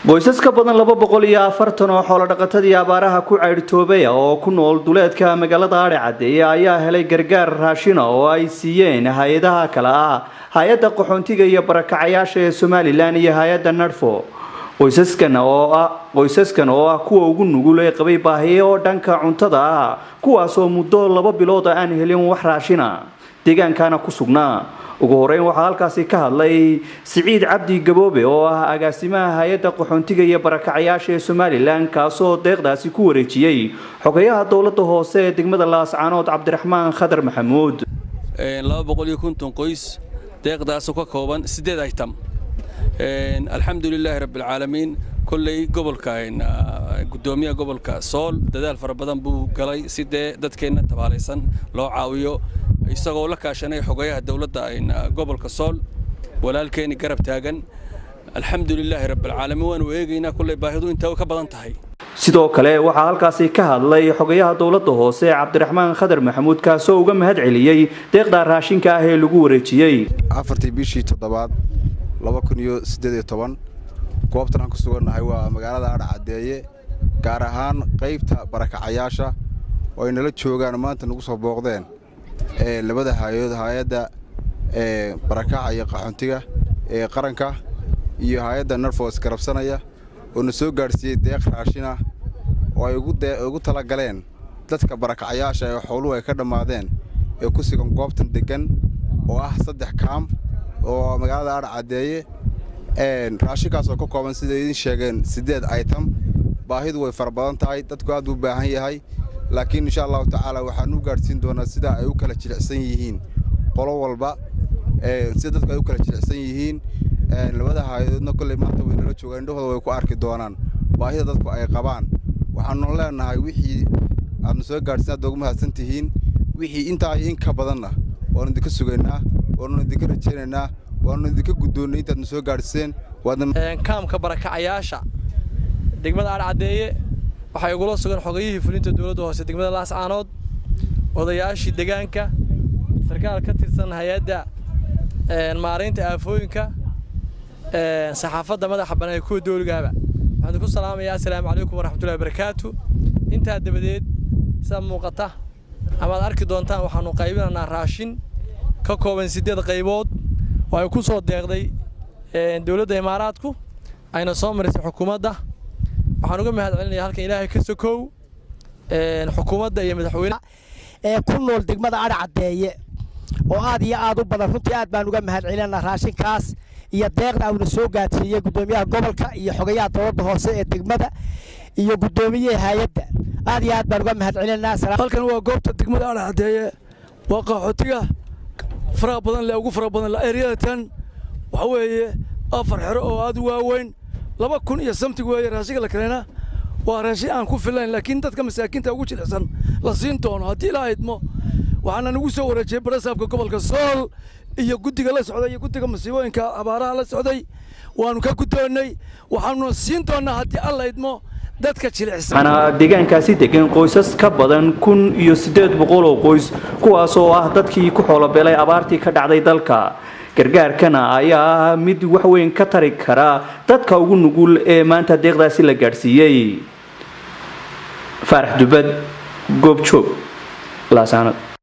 qoysaska badan 240 oo xoolo-dhaqatadii abaaraha ku cayrtoobay oo ku nool duleedka magaalada Adhicadeeye ayaa helay gargaar raashin oo ay siiyeen hay'adaha kala ah hay'adda qaxoontiga iyo barakacayaasha ee Somaliland iyo hay'adda Nadhfo. qoysaskan oo ah kuwa ugu nugul ee qabay baahiyo dhanka cuntada ah kuwaas oo muddo 2 bilood aan helin wax raashin ah deegaankana ku sugnaa. ugu horeyn waxa halkaasi ka hadlay Siciid Cabdi Gaboobe oo ah agaasimaha hay'adda qaxoontiga iyo barakacayaasha ee Somaliland kaasoo deeqdaasi ku wareejiyay xogayaha dawladda hoose ee degmada Laascaanood Cabdiraxmaan Khadar Maxamuud. 250 qoys deeqdaas ka kooban 8 item. alxamdulillaah rabbil caalamiin kullay gobolka gudoomiyaha gobolka Sool dadaal fara badan buu galay sidee dadkeena tabaalaysan loo caawiyo isagoo la kaashanay xogayaha dawladda gobolka Sool walaalkeeni garab taagan alxamdulillaah rabbil caalamiin waan weegaynaa kullay baahidu inta ka badan tahay. sidoo kale waxa halkaasi ka hadlay xogayaha dawladda hoose Cabdiraxmaan Khadar Maxamuud kaasoo uga mahad celiyay deeqda raashinka ah ee lagu wareejiyay 4 bishii 7 2018 goobtan aan ku suganahay waa magaalada Adhicadeeye gaar ahaan qaybta barakacayaasha oo ay nala joogaan maanta nagu soo booqdeen labada hay'adda barakacayaasha qaxoontiga ee qaranka iyo hay'adda Nadhfo iskarabsanaya oo na soo gaarsiiyay deeq raashin ah oo ay ugu tala galeen dadka barakacayaasha ee xooluhu ay ka dhamaadeen ee ku sugan goobtan degan oo ah 3 kaam oo magaalada Adhicadeeye raashinkaas oo ka kooban sida idin sheegeen 8 item baahidu way far badan tahay dadku aad u baahan yahay laakiin insha Allah taala waxaan u gaarsiin doonaa sida ay u kala jilicsan yihiin qolo walba sida dadku ay u kala jilicsan yihiin labada hay'adoodna kulay maanta way nala joogaan indhahooda way ku arki doonaan baahida dadku ay qabaan waxaan leenahay wixii aad soo gaarsiin aad ugu mahadsantihiin wixii inta ay in ka badanna waan idinka sugaynaa waan idinka rajaynaynaa waan idinka gudoonay inta aad soo gaarsiin kaamka barakacayaasha degmada Adhicadeeye waxay ugu sugan xogayihii fulinta dawladda hoose degmada Laascaanood odayaashii deegaanka sarkaal ka tirsan hay'adda maareynta aafooyinka saxaafadda madaxa banaan ku dawladgaaba waxaan ku salaamayaa assalaamu calaykum waraxmatullaahi wabarakaatu inta dabadeed sida muuqata ama arki doontaan waxaanu qaybinaynaa raashin ka kooban 8 qaybood oo ay ku soo deeqday dawladda Imaaraadku ayna soo marisay xukuumadda waxaan uga mahad celinayaa halkan Ilaahay ka sokow xukuumadda iyo madaxweynaha ku nool degmada Adhicadeeye oo aad iyo aad u badan runtii aad baan uga mahad celinaynaa raashinkaas iyo deeqda uu soo gaarsiiyay gudoomiyaha gobolka iyo xogayaha dawladda hoose ee degmada iyo gudoomiyaha hay'adda aad iyo aad baan uga mahad celinaynaa. halkan waa goobta degmada Adhicadeeye waa qaxootiga fara badan la ugu fara badan la eryatan waxa weeye 4 xero oo aad u waaweyn 2,000 iyo something weeye raashinka la kaleena waa raashin aan ku filayn laakiin dadka masaakiinta ugu jilicsan la siin doono haddii la aydmo waxaana nagu soo wareejiyay barasaabka gobolka Sool iyo guddiga la socday iyo guddiga masiibooyinka abaaraha la socday waanu ka gudoonay waxaanu siin doonaa haddii alla aydmo dadka jilicsan ana deegaankaasi degan qoysas ka badan 1800 oo qoys kuwaas oo ah dadkii ku xoolo beelay abaartii ka dhacday dalka. gargaarkana ayaa mid wax weyn ka tari kara dadka ugu nugul ee maanta deeqdaasi la gaarsiiyay. Farax Dubad Goobjoog Laascaanood.